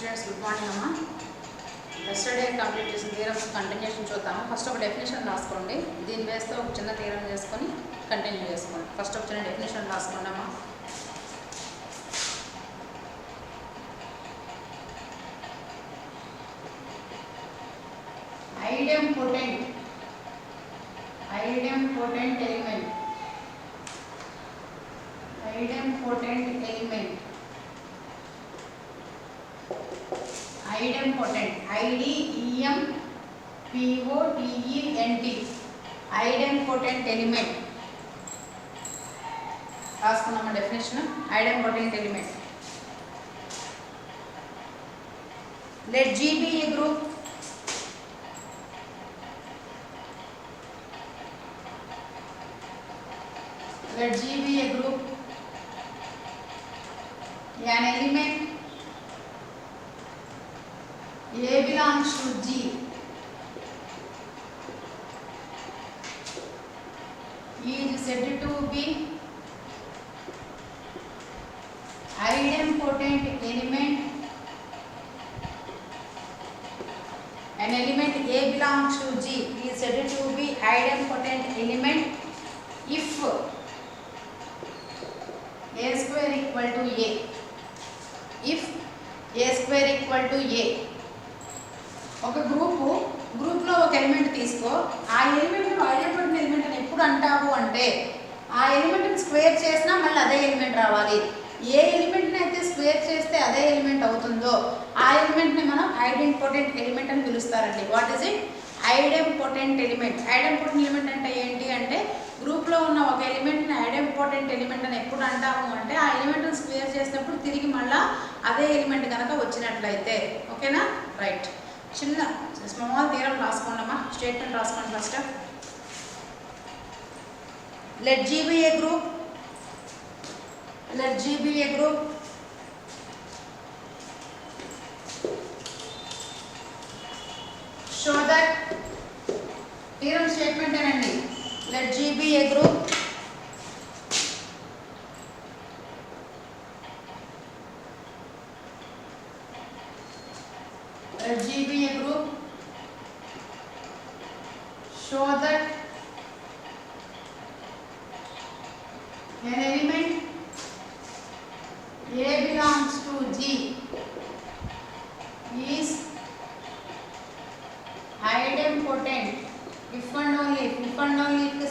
Students good morning అమ్మా. Yesterday complete చేసిన theorems continuation చూద్దాము. ఫస్ట్ ఒక డెఫినేషన్ రాసుకోండి. దీని బేస్తో ఒక చిన్న థియరం చేసుకొని కంటిన్యూ చేసుకోండి. ఫస్ట్ ఒక చిన్న డెఫినేషన్ రాసుకోండి అమ్మా. Idempotent element. Idempotent IDEMPOTENT idempotent element రాసుకున్నామా definition. Idempotent element. Let G be a group. Let G be a group. An element A belongs to G is said to be idempotent element. An element A belongs to G is said to be idempotent element if A square equal to A. If A square equal to A. ఒక గ్రూప్లో ఒక element తీసుకో. ఆ element idempotent element అని ఎప్పుడు అంటావు అంటే ఆ ఎలిమెంట్ని స్క్వేర్ చేసినా మళ్ళీ అదే ఎలిమెంట్ రావాలి. ఏ ఎలిమెంట్ని అయితే స్క్వేర్ చేస్తే అదే ఎలిమెంట్ అవుతుందో ఆ ఎలిమెంట్ని మనం ఐడెంపోటెంట్ ఎలిమెంట్ అని పిలుస్తారండి. What is it? Idempotent element. Idempotent element అంటే ఏంటి అంటే గ్రూప్లో ఉన్న ఒక ఎలిమెంట్ని ఐడెంపోటెంట్ ఎలిమెంట్ అని ఎప్పుడు అంటాము అంటే ఆ ఎలిమెంట్ని స్క్వేర్ చేసినప్పుడు తిరిగి మళ్ళీ అదే ఎలిమెంట్ కనుక వచ్చినట్లయితే. ఓకేనా? రైట్. చిన్న స్మాల్ థియరం రాసుకోండమ్మా. స్టేట్మెంట్ రాసుకోండి first. Let G be a group. Let G be a group. Show that theorem statement ఏనండి. Let G be a group. Let G be a group. Show that an element A belongs to G is idempotent if and only if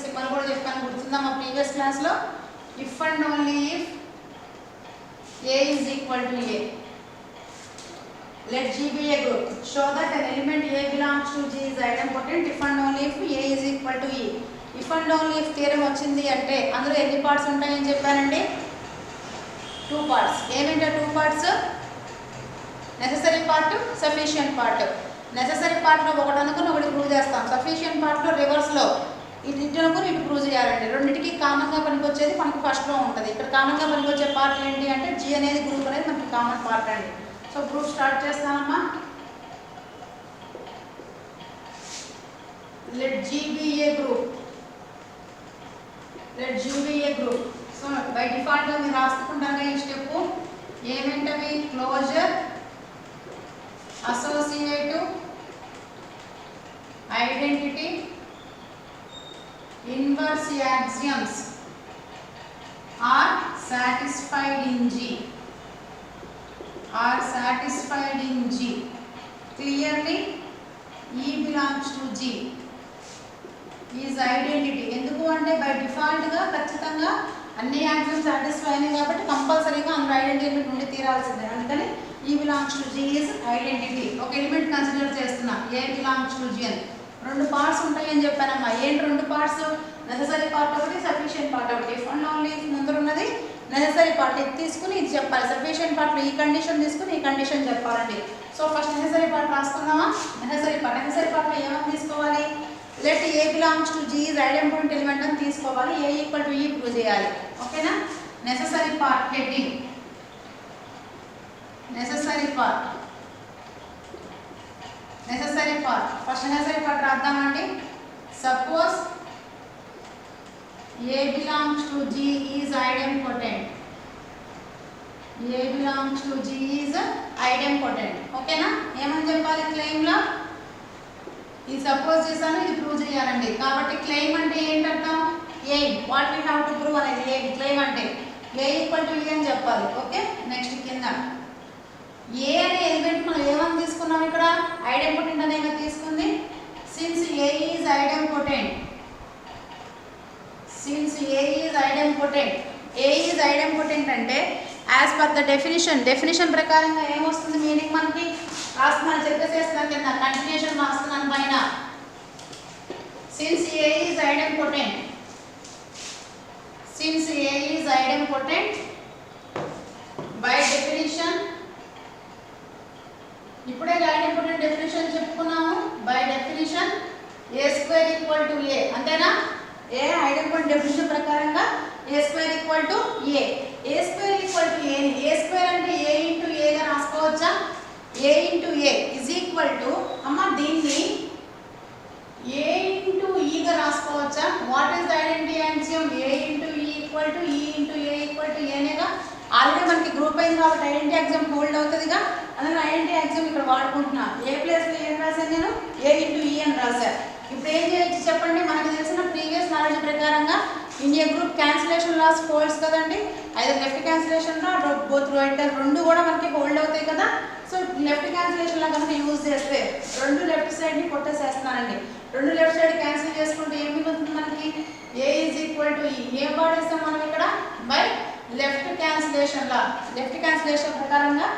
symbol కూడా చెప్పాను గుర్తుందా మా previous క్లాస్లో. If and only if A is equal to A. Let G be a group. Show that an element A belongs to G is idempotent if and only if A is equal to E. If and only if theorem వచ్చింది అంటే అందులో ఎన్ని parts ఉంటాయని చెప్పానండి? 2 parts. ఏమిటా 2 parts? Necessary part, sufficient part. Necessary పార్ట్లో ఒకటి అనుకుని ఒకటి ప్రూవ్ చేస్తాం. సఫిషియంట్ పార్ట్లో రివర్స్లో ఇటు అనుకుని ఇటు ప్రూవ్ చేయాలండి. రెండింటికి కామన్గా పనికొచ్చేది మనకి ఫస్ట్లో ఉంటుంది. ఇక్కడ కామన్గా పనికొచ్చే పార్ట్ ఏంటి అంటే G అనేది గ్రూప్ అనేది మనకి కామన్ పార్ట్ అండి. సో ప్రూఫ్ స్టార్ట్ చేస్తానమ్మా. Let G be a group. Let G be a group. So by డిఫాల్ట్గా మీరు రాసుకుంటారుగా ఈ స్టెప్. ఏమేంటవి? Closure, associative, identity, inverse axioms are satisfied in G. Are satisfied in G. Clearly E belongs to G is identity. ఎందుకు అంటే by డిఫాల్ట్గా ఖచ్చితంగా అన్ని యాక్సియమ్స్ సాటిస్ఫై అయినాయి కాబట్టి కంపల్సరీగా అందులో ఐడెంటిటీ నుండి తీరాల్సిందే. అందుకని E belongs to G is identity. ఒక ఎలిమెంట్ కన్సిడర్ చేస్తున్నా A belongs to G అని. 2 పార్ట్స్ ఉంటాయని చెప్పానమ్మా. ఏంటి 2 పార్ట్స్? నెససరీ పార్ట్ ఒకటి, సఫిషియంట్ పార్ట్ ఒకటి. ఇఫ్ అండ్ ఓన్లీ ముందర ఉన్నది నెససరీ పార్ట్. ఇది తీసుకుని ఇది చెప్పాలి. సఫిషియంట్ పార్ట్లో ఈ కండిషన్ తీసుకుని ఈ కండిషన్ చెప్పాలండి. సో ఫస్ట్ నెససరీ పార్ట్ రాసుకుందామా. నెససరీ పార్ట్లో ఏమని తీసుకోవాలి? Let A belongs to G is idempotent element అని తీసుకోవాలి. A equal to E prove చేయాలి. ఓకేనా? Necessary part heading. Necessary part first necessary part రాద్దామండి. Suppose A belongs to G is idempotent. A belongs to G is ఐడెంపోటెంట్. ఓకేనా? ఏమని చెప్పాలి క్లెయిమ్లో? ఇది suppose చేశాను, ఇది ప్రూవ్ చేయాలండి. కాబట్టి క్లెయిమ్ అంటే ఏంటంటాం? Aim, what we have to prove అనేది ఎయిమ్. క్లెయిమ్ అంటే ఏ ఈక్వల్ టు అని చెప్పాలి. ఓకే, నెక్స్ట్ కింద ఏ అనే ఎలిమెంట్ మనం ఏమని తీసుకున్నాం? ఇక్కడ ఐడెంపోటెంట్ అనేది తీసుకుంది. Since a is idempotent, since a is idempotent, a is idempotent అంటే యాజ్ పర్ ద డెఫినిషన్ ప్రకారంగా ఏమొస్తుంది మీనింగ్ మనకి? రాస్తున్నాను, చెప్పేసేస్తున్నా కింద కంటిన్యూషన్ రాస్తున్నాను పైన. Since a is idempotent, since a is idempotent by definition, ఇప్పుడే ఐడెంపోటెంట్ డెఫినిషన్ చెప్పుకున్నాము. By definition a square equal to a, అంతేనా? ఏ ఐడెంపోటెంట్ డెఫినిషన్ ప్రకారంగా a square equal to a. A square equal to a, a square అంటే a into ఏగా రాసుకోవచ్చా? A into a is equal to, అమ్మ దీన్ని a into ఈగా రాసుకోవచ్చా? What is the identity axiom? A into e equal to ఈ into a equal to ఏనేగా. Already మనకి గ్రూప్ అయింది కాబట్టి ఐడెంటిటీ యాక్సియం హోల్డ్ అవుతుందిగా. అందులో ఐడెంటిటీ యాక్సియం ఇక్కడ వాడుకుంటున్నా. ఏ ప్లేస్లో ఏం రాశాను నేను? ఏ ఇంటూ ఈ అని రాశాను. ఇప్పుడు ఏం చేయొచ్చు చెప్పండి? మనకు తెలిసిన ప్రీవియస్ నాలెడ్జ్ ప్రకారంగా India group cancellation loss holds కదండి. అయితే లెఫ్ట్ క్యాన్సిలేషన్ బోత్ రైట్ రెండు కూడా మనకి హోల్డ్ అవుతాయి కదా. సో లెఫ్ట్ క్యాన్సిలేషన్ లా కనుక యూజ్ చేస్తే రెండు లెఫ్ట్ సైడ్ని కొట్టేసేస్తున్నానండి. రెండు లెఫ్ట్ సైడ్ క్యాన్సిల్ చేసుకుంటే ఏం మిగులుతుంది మనకి? ఏ ఈజ్ ఈక్వల్ టు ఈ. ఏం వాడేస్తాం మనం ఇక్కడ? By left cancellation law. Left cancellation ప్రకారంగా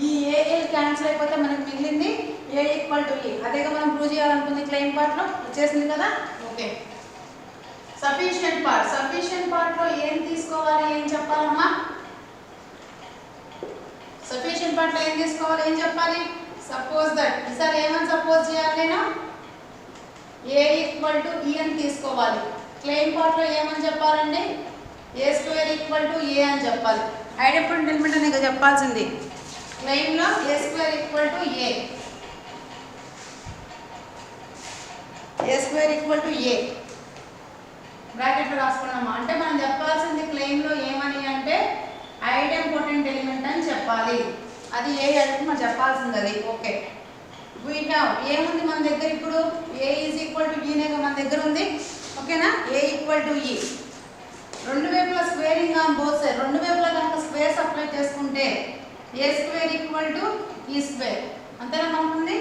ఈ ఏ క్యాన్సిల్ అయిపోతే మనకి మిగిలింది ఏ ఈక్వల్ టు ఈ. అదేగా మనం ప్రూవ్ చేయాలనుకుంది క్లెయిమ్ పార్ట్లో. వచ్చేసింది కదా. Okay, sufficient part. సఫిషియెంట్ పార్ట్లో ఏం తీసుకోవాలి, ఏం చెప్పాలమ్మా? సఫిషియెంట్ పార్ట్లో ఏం తీసుకోవాలి, ఏం చెప్పాలి? సపోజ్ దట్, ఈసారి ఏమని సపోజ్ చేయాలి నేను? ఏ ఈక్వల్ టు ఈ అని తీసుకోవాలి. క్లెయిమ్ పార్ట్లో ఏమని చెప్పాలండి? A square equal to a అని చెప్పాలి. ఐడెంపోటెంట్ ఎలిమెంట్ అనేది చెప్పాల్సింది. క్లెయిమ్లో a square equal to a, a square equal to a బ్రాకెట్లో రాసుకున్నామా. అంటే మనం చెప్పాల్సింది క్లెయిమ్లో ఏమని అంటే ఐడెంపోటెంట్ ఎలిమెంట్ అని చెప్పాలి. అది ఏ అంటే మనం చెప్పాల్సింది అది. ఓకే, వీ హ్యావ్ ఏముంది మన దగ్గర ఇప్పుడు? ఏ ఈజ్ ఈక్వల్ టు ఈనేగా మన దగ్గర ఉంది. ఓకేనా? ఏ ఈక్వల్ టు ఈ. రెండు వైపులా స్క్వేరింగ్ ఆన్ బోత్ సైడ్, రెండు వైపులా కనుక స్క్వేర్స్ అప్లై చేసుకుంటే ఏ square equal to e square, అంతేనా మనకుంది?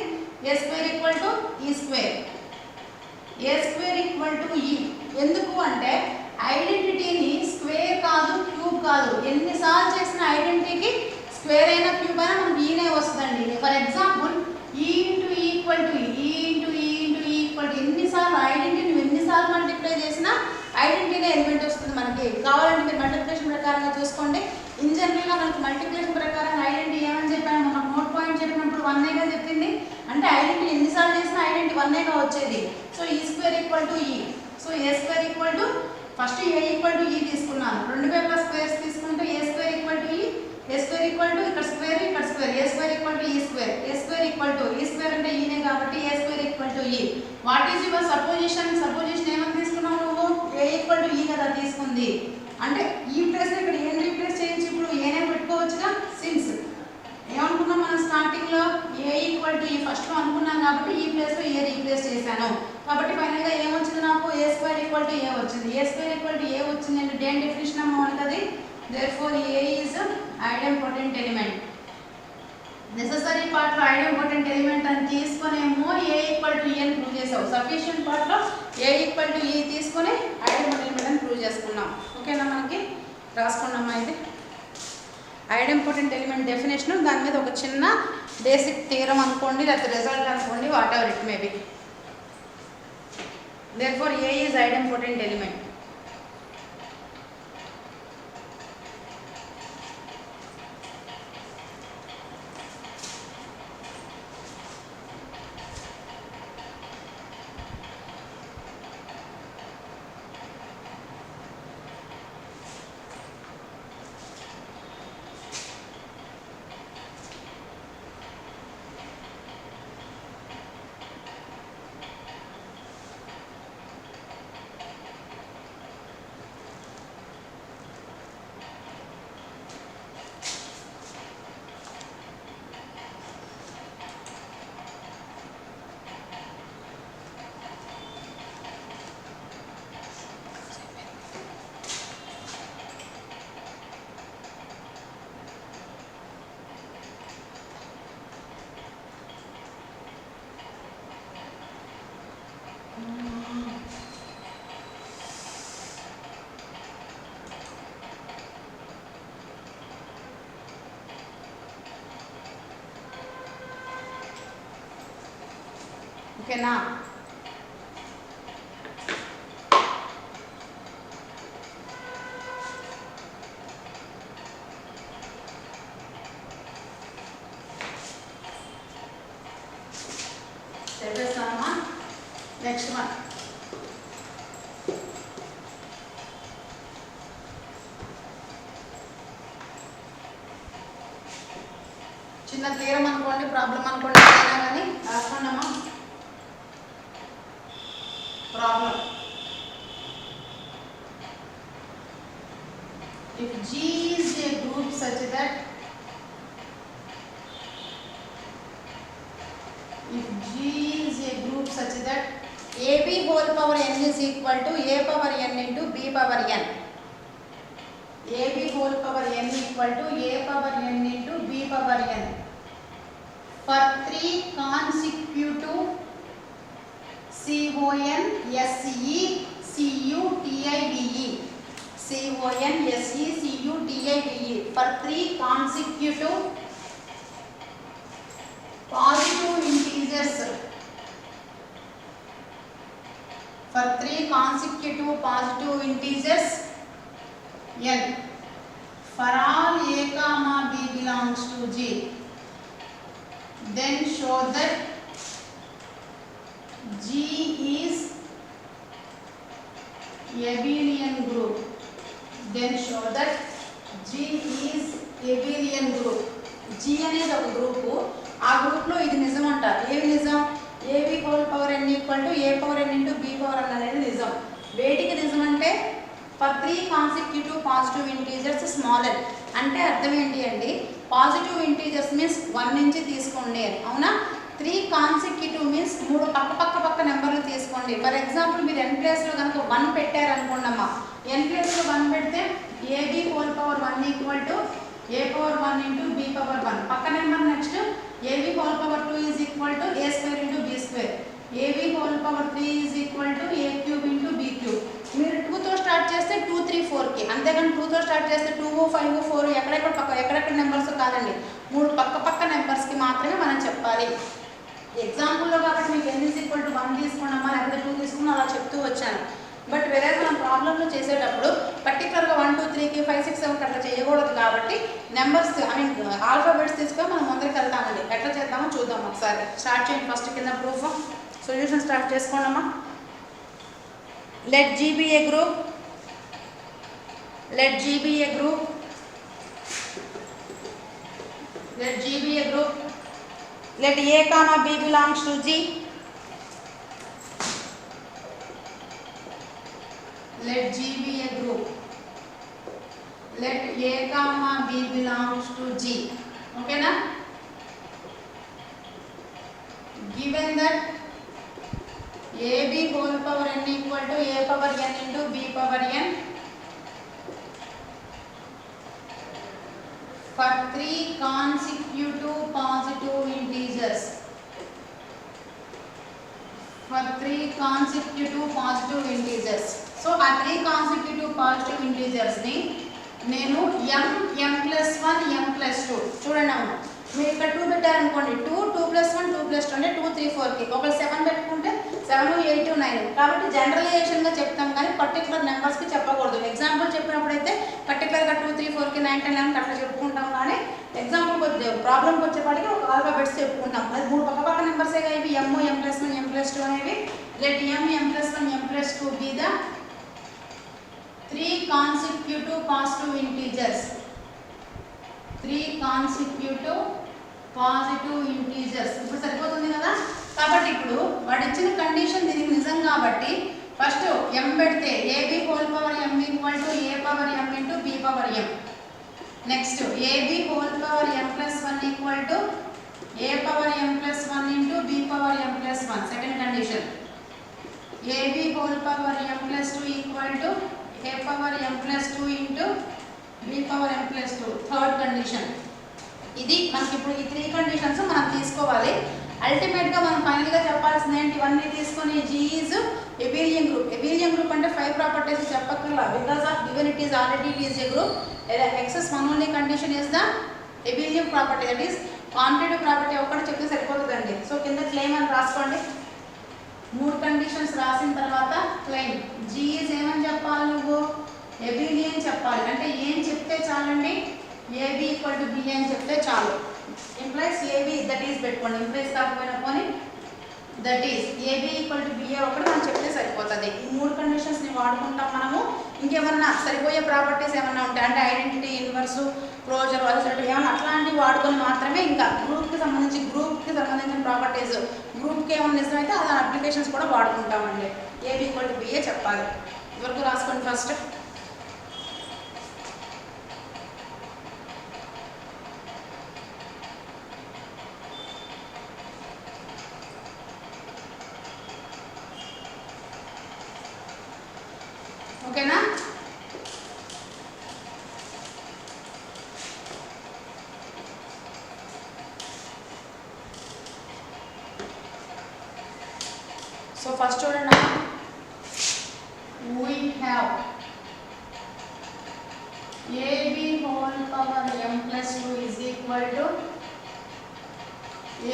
ఏ square equal to e square, a square equal to ఈ. ఎందుకు అంటే ఐడెంటిటీని స్క్వేర్ కాదు క్యూబ్ కాదు, ఎన్నిసార్లు చేసిన ఐడెంటిటీకి స్క్వేర్ అయినా క్యూబ్ అయినా మనకి ఈనే వస్తుందండి. ఫర్ ఎగ్జాంపుల్ ఈ ఇంటూ ఈక్వల్ టు ఈ ఇంటూ ఈ ఇంటూ ఈ ఈక్వల్ టు ఎన్నిసార్లు ఐడెంటిటీని ఎన్నిసార్లు మల్టిప్లై చేసినా ఐడెంటిటీనే ఎలిమెంట్ వస్తుంది మనకి. కావాలంటే మీరు మల్టిప్లికేషన్ ప్రకారంగా చూసుకోండి. ఇన్ జనరల్గా మనకి మల్టిప్లికేషన్ ప్రకారంగా ఐడెంటిటీ ఏమని చెప్పాను? మనం నోట్ పాయింట్ చెప్పినప్పుడు 1గా చెప్పింది. అంటే ఐడెంటిటీ ఎన్నిసార్లు చేసినా ఐడెంటిటీ 1గా వచ్చేది. సో ఈ స్క్వేర్ ఈక్వల్ టు ఈ. So A square equal to, first A equal to ఈ తీసుకున్నాను. రెండు వైపులా స్క్వేర్స్ తీసుకుంటే ఏ square equal to e, a square equal to ఇక్కడ స్క్వేర్ ఇక్కడ square, a square equal to e square, a square equal to e square అంటే ఈనే కాబట్టి a square equal to e. What is your supposition? Supposition ఏమని తీసుకున్నావు నువ్వు? ఏ equal to ఈ కదా తీసుకుంది. అంటే ఈ ప్లేస్ ఇక్కడ ఏం రీప్లేస్ చేయొచ్చు? ఇప్పుడు ఏనే పెట్టుకోవచ్చుగా. సిన్స్ ఏమనుకున్నాం మనం స్టార్టింగ్లో? ఏ ఈక్వల్ టు ఈ ఫస్ట్లో అనుకున్నాం కాబట్టి ఈ ప్లేస్లో ఏ రీప్లేస్ చేశాను. కాబట్టి ఫైనల్గా ఏమొచ్చింది నాకు? A square equal to a వచ్చింది. A square equal to a వచ్చింది అంటే దేని డెఫినిషన్ అమ్మ ఉంటుంది? Therefore a is idempotent element. Necessary పార్ట్లో ఐడెంపోటెంట్ ఎలిమెంట్ అని తీసుకునేమో ఏ ఈక్వల్ టు ఈ అని ప్రూవ్ చేసావు. సఫిషియెంట్ పార్ట్లో ఏ ఈక్వల్ టు ఈ తీసుకొని ఐడెంపోటెంట్ ఎలిమెంట్ అని ప్రూవ్ చేసుకున్నాం. ఓకేనా? మనకి రాసుకున్నామా? ఇది ఐడెంపోటెంట్ ఎలిమెంట్ డెఫినేషన్. దాని మీద ఒక చిన్న బేసిక్ థియరం అనుకోండి, లేకపోతే రిజల్ట్ అనుకోండి, what ever it may be. Therefore, A is idempotent element. ఓకేనా? చెప్పేస్తామా? నెక్స్ట్ వన్ చిన్న తీరం అనుకోండి, ప్రాబ్లం అనుకోండి, అయినా కానీ రాసుకోండమ్మా. Problem if G is a group such that AB whole power n is equal to A power n into B power n. AB whole power n equal to A power n into B power n for 3 consecutive CON SE CU TIVE CON SE CU TIVE for 3 consecutive positive integers for 3 consecutive positive integers n for all A comma B belongs to G, then show that G is abelian group. Then show that G is abelian group. G అనేది ఒక group, ఆ group లో ఇది నిజం అంటారు. ఏవి నిజం? AB whole power n equal to A power n into B power n అనేది నిజం. వేటికి నిజం అంటే for 3 consecutive positive integers small n అంటే అర్థం ఏంటి అండి? పాజిటివ్ ఇంటీజర్స్ మీన్స్ 1 నుంచి తీసుకోండి అని, అవునా? 3 కాన్సిక్యూటివ్ మీన్స్ 3 పక్క నెంబర్లు తీసుకోండి. ఫర్ ఎగ్జాంపుల్ మీరు n ప్లేస్లో కనుక 1 పెట్టారు అనుకోండమ్మా, n ప్లేస్లో 1 పెడితే AB whole power 1 equal to A power 1 into B power 1. పక్క number next AB whole power 2 is equal to A square into B square. AB whole power 3 is equal to A cube into B cube. మీరు 2తో start చేస్తే 2 3 4కి, అంతేగాని 2తో start చేస్తే 2 5 4 ఎక్కడెక్కడ numbers కాదండి, 3 పక్క నెంబర్స్కి మాత్రమే మనం చెప్పాలి. ఎగ్జాంపుల్లో కాబట్టి మీకు n ఈజ్ ఈక్వల్ టు 1 తీసుకున్నామా లేకపోతే 2 తీసుకున్నా అలా చెప్తూ వచ్చాను. బట్ వేరే మనం ప్రాబ్లంలో చేసేటప్పుడు పర్టికులర్గా 1 2 3కి 5 6 7 అట్లా చేయకూడదు కాబట్టి నెంబర్స్ ఆల్ఫాబెట్స్ తీసుకొని మనం ముందరికి వెళ్తామండి. ఎట్లా చేద్దామో చూద్దాం ఒకసారి. స్టార్ట్ చేయండి. ఫస్ట్ కింద ప్రూఫ్ సొల్యూషన్ స్టార్ట్ చేసుకోండమ్మా. Let G be a group. Let G be a group. Let G be a group. Let A comma B belongs to G. Let G be a group. Let A comma B belongs to G. Okay na? Given that AB whole power n equal to A power n into B power n for 3 consecutive positive integers. For 3 consecutive positive integers. So ఆ 3 consecutive positive integers ని నేను m+1 m+2 చూడండి అమ్మ, మీరు ఇక్కడ 2 పెట్టారనుకోండి, 2 2+1 2+2 అంటే 2 3 4కి, ఒకవేళ 7 పెట్టుకుంటే 7 8 9. కాబట్టి జనరలైజేషన్గా చెప్తాం కానీ పర్టికులర్ నెంబర్స్కి చెప్పకూడదు. ఎగ్జాంపుల్ చెప్పినప్పుడైతే పర్టికులర్గా 2 3 4కి 9 10 11 అట్లా చెప్పుకుంటాం, కానీ ఎగ్జాంపుల్ ప్రాబ్లంకి వచ్చేపాటికి ఒక ఆల్ఫాబెట్స్ చెప్పుకుంటాం. అది 3 పక్క నెంబర్సేగా ఇవి m m+1 m+2 అనేవి. Let m+1 m+2 be the 3 consecutive positive integers. 3 consecutive positive integers. ఇప్పుడు సరిపోతుంది కదా. కాబట్టి ఇప్పుడు వాడు ఇచ్చిన కండిషన్ దీనికి నిజం కాబట్టి ఫస్ట్ m పెడితే AB whole power m equal to A power m into B power m. Next AB whole power m+1 equal to A power m+1 into B power m+1. Second condition. AB whole power m+2 equal to A power m+2 into B power m+2. Third condition. ఇది మనకి ఇప్పుడు ఈ 3 conditions మనం తీసుకోవాలి. అల్టిమేట్గా మనం ఫైనల్గా చెప్పాల్సింది ఏంటి, ఇవన్నీ తీసుకొని G is abelian group. abelian group అంటే 5 ప్రాపర్టీస్ చెప్పక్కర్లా, because of given it is already it is a group. Excess one only condition is the abelian property, that is competitive property ఒక్కటి చెప్తే సరిపోతుందండి. సో కింద క్లెయిమ్ అని రాసుకోండి. మూడు conditions రాసిన తర్వాత క్లెయిమ్ జీ ఈజ్ ఏమని చెప్పాలి నువ్వు ఎబిలియన్ చెప్పాలి. అంటే ఏం చెప్తే చాలండి ఏబి ఈక్వల్ టు బి అని చెప్తే చాలు. ఇంప్లైస్ ఏబి దట్ ఈస్ పెట్టుకోండి, ఇంప్లైస్ కాకపోయినా పోనీ that is a b equal to b a ఒకటి మనం చెప్తే సరిపోతుంది. ఈ మూడు కండిషన్స్ని వాడుకుంటాం మనము. ఇంకేమన్నా సరిపోయే ప్రాపర్టీస్ ఏమన్నా ఉంటాయి అంటే ఐడెంటిటీ, ఇన్వర్సు, క్లోజర్, అసలు ఏమన్నా అట్లాంటివి వాడుకొని మాత్రమే ఇంకా గ్రూప్కి సంబంధించిన ప్రాపర్టీస్ గ్రూప్కి ఏమన్నా నిజమైతే అలా అప్లికేషన్స్ కూడా వాడుకుంటామండి. ఏబి ఈక్వల్ టు బిఏ చెప్పాలి. ఇవరకు రాసుకోండి ఫస్ట్. ఓకేనా? సో ఫస్ట్ చూడండి, we have ab whole power m plus 2 is equal to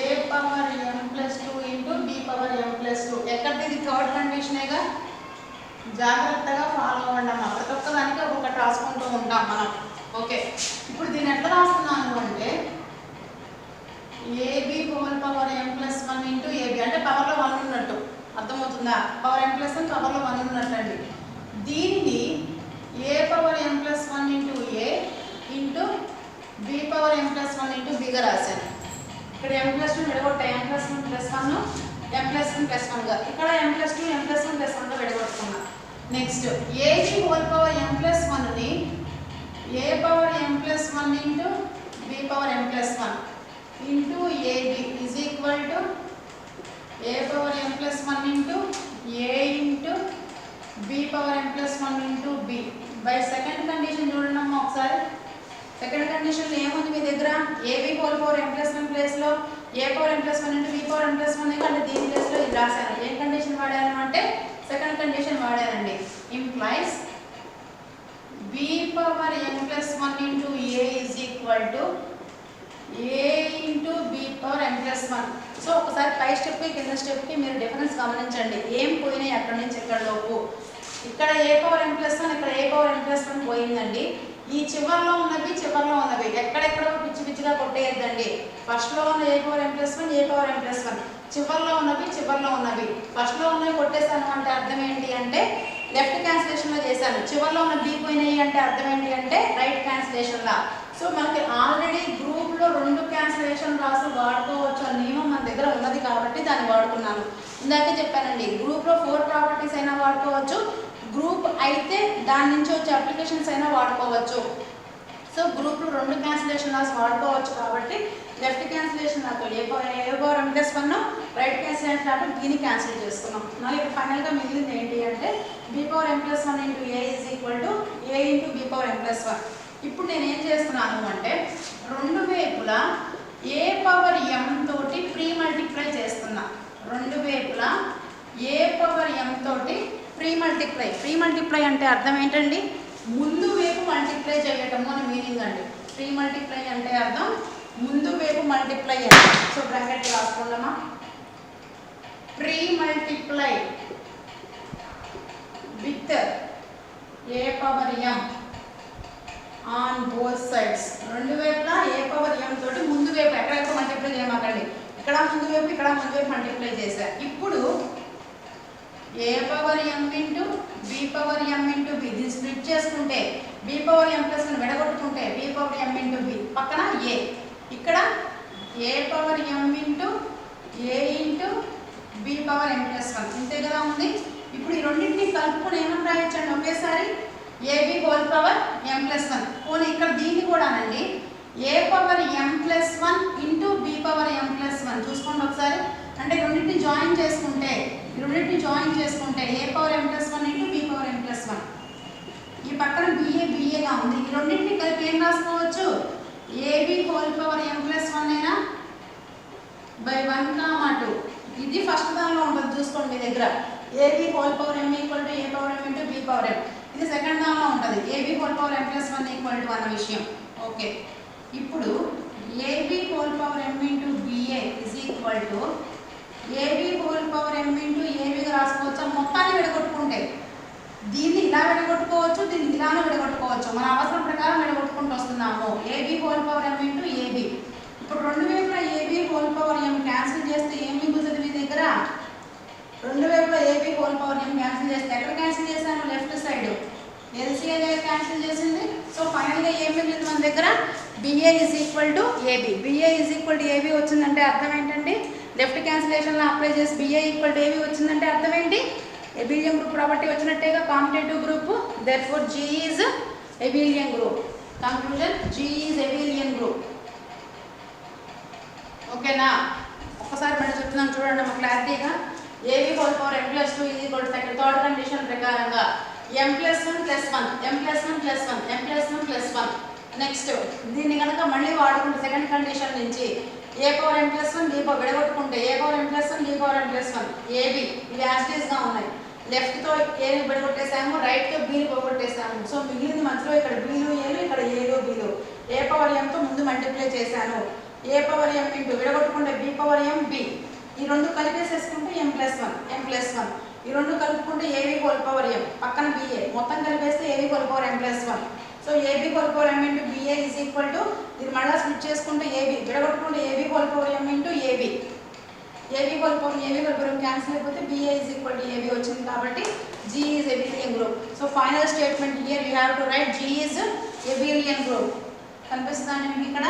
a power m plus 2 into b power m plus 2. ఎక్కడిది థర్డ్ కండిషనేగా, జాగ్రత్తగా ఫాలో అవ్వండి అమ్మ. ప్రతి ఒక్క దానికి ఒక్కొక్కటి రాసుకుంటూ ఉంటాం మనం. ఓకే, ఇప్పుడు దీన్ని ఎట్లా రాస్తున్నాను అంటే AB whole power m plus 1 into AB అంటే పవర్లో 1 ఉన్నట్టు అర్థమవుతుందా? పవర్ ఎం ప్లస్ 1 పవర్లో 1 ఉన్నట్టు అండి. దీన్ని a power m plus 1 into a into b power m plus 1 into బిగా రాశాను. ఇక్కడ ఎం ప్లస్ 2 విడగొట్టాయి, m plus 1 plus 1 m plus 1 plus 1గా, ఇక్కడ m plus 2 m plus 1 plus 1గా విడగొట్టుకున్నా. Next ab whole power m plus 1ని a power m plus 1 into b power m plus 1 into ab is equal to a power m plus 1 into a into b power m plus 1 into b by second condition చూడండి అమ్మా ఒకసారి. Second కండిషన్లో ఏముంది మీ దగ్గర? AB whole power m plus 1 ప్లేస్లో a power m plus 1 into b power m plus 1 అంటే దీని ప్లేస్లో ఇది రాశాను. ఏ కండిషన్ వాడాను అంటే సెకండ్ కండిషన్ వాడానండి. Implies b power m plus 1 into a is equal to a into b power m plus 1. So ఒకసారి పై స్టెప్కి కింద స్టెప్కి మీరు డిఫరెన్స్ గమనించండి. ఏం పోయినాయి అక్కడి నుంచి ఇక్కడ లోపు. ఇక్కడ ఏ పవర్ ఎం ప్లస్ 1, ఇక్కడ ఏ పవర్ ఎం ప్లస్ 1 పోయిందండి. ఈ చివర్లో ఉన్నవి ఎక్కడెక్కడో పిచ్చి పిచ్చిగా కొట్టేయద్దండి. ఫస్ట్లో ఉన్న ఏ పవర్ ఎం ప్లస్ 1 ఏ పవర్ ఎం ప్లస్ 1, చివర్లో ఉన్నవి ఫస్ట్లో ఉన్నవి కొట్టేసాను అంటే అర్థం ఏంటి అంటే లెఫ్ట్ క్యాన్సిలేషన్లో చేశాను. చివర్లో ఉన్న బి పోయినాయి అంటే అర్థం ఏంటి అంటే రైట్ క్యాన్సిలేషన్లా. సో మనకి ఆల్రెడీ గ్రూప్లో 2 క్యాన్సిలేషన్ రాసి వాడుకోవచ్చు అనే నియమం మన దగ్గర ఉన్నది కాబట్టి దాన్ని వాడుకున్నాను. ఇందాకే చెప్పానండి, గ్రూప్లో 4 ప్రాపర్టీస్ అయినా వాడుకోవచ్చు, గ్రూప్ అయితే దాని నుంచి వచ్చే అప్లికేషన్స్ అయినా వాడుకోవచ్చు. సో గ్రూప్లో 2 క్యాన్సిలేషన్ రాసి వాడుకోవచ్చు కాబట్టి లెఫ్ట్ క్యాన్సిలేషన్ నాకు ఏ power m plus 1, right cancellation కాబట్టి దీన్ని క్యాన్సిల్ చేసుకున్నాం. మళ్ళీ ఇక్కడ ఫైనల్గా మిగిలింది ఏంటి అంటే b power m plus 1 into a is equal to a into b power m plus 1. ఇప్పుడు నేను ఏం చేస్తున్నాను అంటే రెండు వైపులా ఏ పవర్ ఎం తోటి ప్రీ మల్టిప్లై చేస్తున్నా. రెండు వైపులా ఏ పవర్ ఎం తోటి ప్రీ మల్టిప్లై అంటే అర్థం ఏంటండి? ముందు వైపు మల్టిప్లై చేయటము అని మీనింగ్ అండి. ప్రీ మల్టిప్లై అంటే అర్థం ముందు వైపు మల్టిప్లై అంటే. సో బ్రాకెట్ రాసుకుందామా, pre multiply with a power m on both sides. రెండు వైపులా ఏ పవర్ ఎం తోటి ముందు వైపు ఎక్కడెక్కడ మల్టిప్లై చేయమాకండి. ఇక్కడ ముందు వైపు ఇక్కడ ముందు వైపు మల్టిప్లై చేశా. ఇప్పుడు ఏ power m into b power m into B దీన్ని స్ప్లిట్ చేసుకుంటే B power m plus 1 విడగొట్టుకుంటే B power m into B పక్కన ఏ, ఇక్కడ ఏ power m into a into b power m plus 1 ఇంతే కదా ఉంది. ఇప్పుడు ఈ రెండింటిని కలుపుకొని ఏమని రాయొచ్చండి ఒకేసారి? AB whole power m plus 1. పోనీ ఇక్కడ దీన్ని కూడానండి ఏ power m plus 1 into b power m plus 1 చూసుకోండి ఒకసారి. అంటే రెండింటిని జాయిన్ చేసుకుంటే ఏ power m plus 1 into b power m plus 1. ఈ పక్కన బిఏగా ఉంది. ఈ రెండింటిని కలిపి ఏం రాసుకోవచ్చు? AB whole power m plus 1 అయినా బై 1, 2. ఇది ఫస్ట్ దానిలో ఉంటుంది చూసుకోండి మీ దగ్గర. AB whole power m equal to a power m into b power m. ఇది సెకండ్ దానిలో ఉంటుంది ab whole power m plus 1 equal to అన్న విషయం. ఓకే, ఇప్పుడు ab whole power m into ba is equal to ab whole power m into ఏబీగా రాసుకోవచ్చు. మొత్తాన్ని విడగొట్టుకుంటే దీన్ని ఇలా విడగొట్టుకోవచ్చు, దీన్ని ఇలానే విడగొట్టుకోవచ్చు. మన అవసరం ప్రకారం విడగొట్టుకుంటూ వస్తున్నాము. A b whole power m into a b. ఇప్పుడు రెండు వైపులా a b whole power m cancel చేస్తే ఏం మిగులుతుంది మీ దగ్గర? రెండు వైపులా a b whole power m cancel చేస్తే ఎక్కడ క్యాన్సిల్ చేశాను? Left side. ఎల్సీఏ దగ్గర క్యాన్సిల్ చేసింది. సో ఫైనల్గా ఏం మిగిలింది మన దగ్గర? B a is equal to a b. B a is equal to a b వచ్చిందంటే అర్థం ఏంటండి? లెఫ్ట్ క్యాన్సిలేషన్లో అప్లై చేసి బిఏ ఈక్వల్ టు ఏబీ వచ్చిందంటే అర్థం ఏంటి? abelian group ప్రాపర్టీ వచ్చినట్టేగా competitive group. therefore G is abelian group. conclusion G is abelian group. ఓకేనా? ఒక్కసారి మళ్ళీ చెప్తున్నాను చూడండి అమ్మ క్లారిటీగా. AB whole power m+2 is equal to third condition ప్రకారంగా m+1 + 1 m+1 + 1 m+1 + 1. నెక్స్ట్ దీన్ని కనుక మళ్ళీ వాడుకుంటే సెకండ్ కండిషన్ నుంచి a power m+1 b power విడగొట్టుకుంటే a power m+1 b power m+1 ab ఇవి యాస్టీస్గా ఉన్నాయి. లెఫ్ట్తో ఏని విడగొట్టేసాము, రైట్తో బీని పోగొట్టేసాము. సో మిగిలింది మధ్యలో ఇక్కడ బీలు ఏలు, ఇక్కడ ఏలు బీలు. ఏ పవర్ ఎంతో ముందు మల్టిప్లై చేశాను. ఏ పవర్ m ఇంటూ విడగొట్టుకుంటే b పవర్ m b. ఈ రెండు కలిపేసేసుకుంటే m+1 ఈ రెండు కలుపుకుంటే ab హోల్ పవర్ m పక్కన ba మొత్తం కలిపేస్తే ab whole power m+1. So ab whole power m into ba is equal to ఇది మళ్ళీ స్ప్లిట్ చేసుకుంటే ab విడగొట్టుకుంటే ab whole power m into ab. ab whole power cancel అయిపోతే ba is equal to ab వచ్చింది. కాబట్టి G is abelian group. So final statement here you have to right G is abelian group. కనిపిస్తుందండి మీకు ఇక్కడ?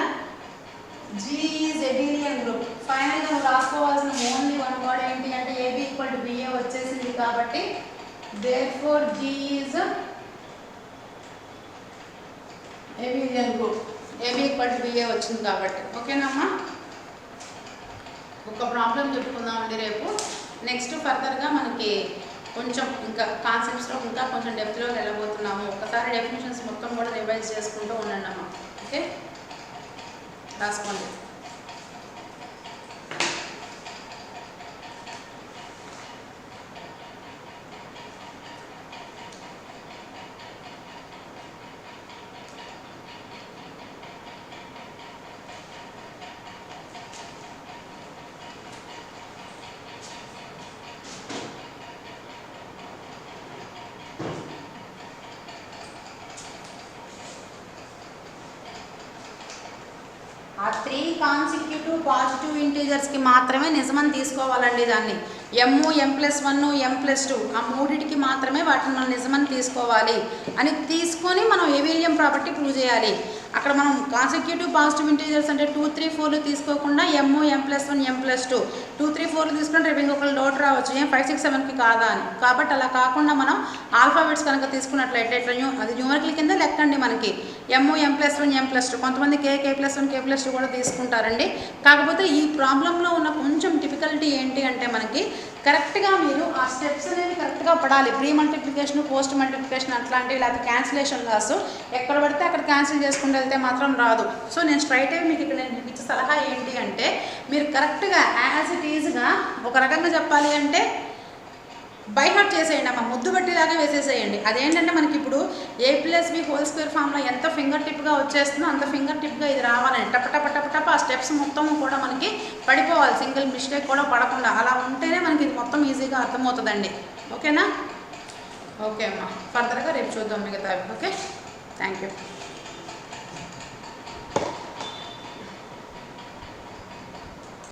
G is abelian group. ఫైనల్గా నువ్వు రాసుకోవాల్సిన only one word ఏంటి అంటే ab ఈక్వల్ టు ba వచ్చేసింది కాబట్టి therefore G is abelian group. ab equal to ba వచ్చింది కాబట్టి. ఓకేనమ్మా? ఒక ప్రాబ్లం చెప్పుకుందామండి రేపు. నెక్స్ట్ ఫర్దర్గా మనకి కొంచెం ఇంకా కాన్సెప్ట్స్లో ఇంకా కొంచెం డెప్త్లో వెళ్ళబోతున్నాము. ఒకసారి డెఫినేషన్స్ మొత్తం కూడా రివైజ్ చేసుకుంటూ ఉండండి అమ్మా. ఓకే, రాసుకోండి. ఆ 3 కాన్సిక్యూటివ్ పాజిటివ్ ఇంటీజర్స్కి మాత్రమే నిజమని తీసుకోవాలండి. దాన్ని m+1 m+2 ఆ మూడింటికి మాత్రమే వాటిని మనం నిజమని తీసుకోవాలి అని తీసుకొని మనం ఏబిలియం ప్రాపర్టీ ప్రూవ్ చేయాలి. అక్కడ మనం కాన్సిక్యూటివ్ పాజిటివ్ ఇంటీజర్స్ అంటే 2, 3, 4 తీసుకోకుండా m+1 m+2 2, 3, 4 తీసుకుంటే రేపు ఇంకొకరు డౌట్ రావచ్చు ఏం 5, 6, 7కి కాదా అని. కాబట్టి అలా కాకుండా మనం ఆల్ఫాబెట్స్ కనుక తీసుకున్నట్లయితే అది న్యూమరికల్ కింద లెక్కండి మనకి m+1 m+2. కొంతమంది k+1 k+2 కూడా తీసుకుంటారండి. కాకపోతే ఈ ప్రాబ్లంలో ఉన్న కొంచెం డిఫికల్టీ ఏంటి అంటే మనకి కరెక్ట్గా మీరు ఆ స్టెప్స్ అనేవి కరెక్ట్గా పడాలి. ప్రీ మల్టిప్లికేషన్, పోస్ట్ మల్టిప్లికేషన్ అట్లాంటివి, లేకపోతే క్యాన్సిలేషన్ లాస్ ఎక్కడ పడితే అక్కడ క్యాన్సిల్ చేసుకుంటూ వెళ్తే మాత్రం రాదు. సో నేను స్ట్రైట్ అయ్యి మీకు ఇక్కడ నేను ఇచ్చే సలహా ఏంటి అంటే మీరు కరెక్ట్గా యాజ్ ఇట్ ఈజ్గా ఒక రకంగా చెప్పాలి అంటే బై హార్ట్ చేసేయండి అమ్మ, ముద్దు బట్టిలాగా వేసేసేయండి. అదేంటంటే మనకి ఇప్పుడు a+b హోల్ స్క్వేర్ ఫామ్లో ఎంత ఫింగర్ టిప్గా వచ్చేస్తుందో అంత ఫింగర్ టిప్గా ఇది రావాలండి. టప ఆ స్టెప్స్ మొత్తం కూడా మనకి పడిపోవాలి, సింగిల్ మిస్టేక్ కూడా పడకుండా. అలా ఉంటేనే మనకి ఇది మొత్తం ఈజీగా అర్థమవుతుందండి. ఓకేనా? ఓకే అమ్మ, ఫర్దర్గా రేపు చూద్దాం మిగతా. Okay, thank you.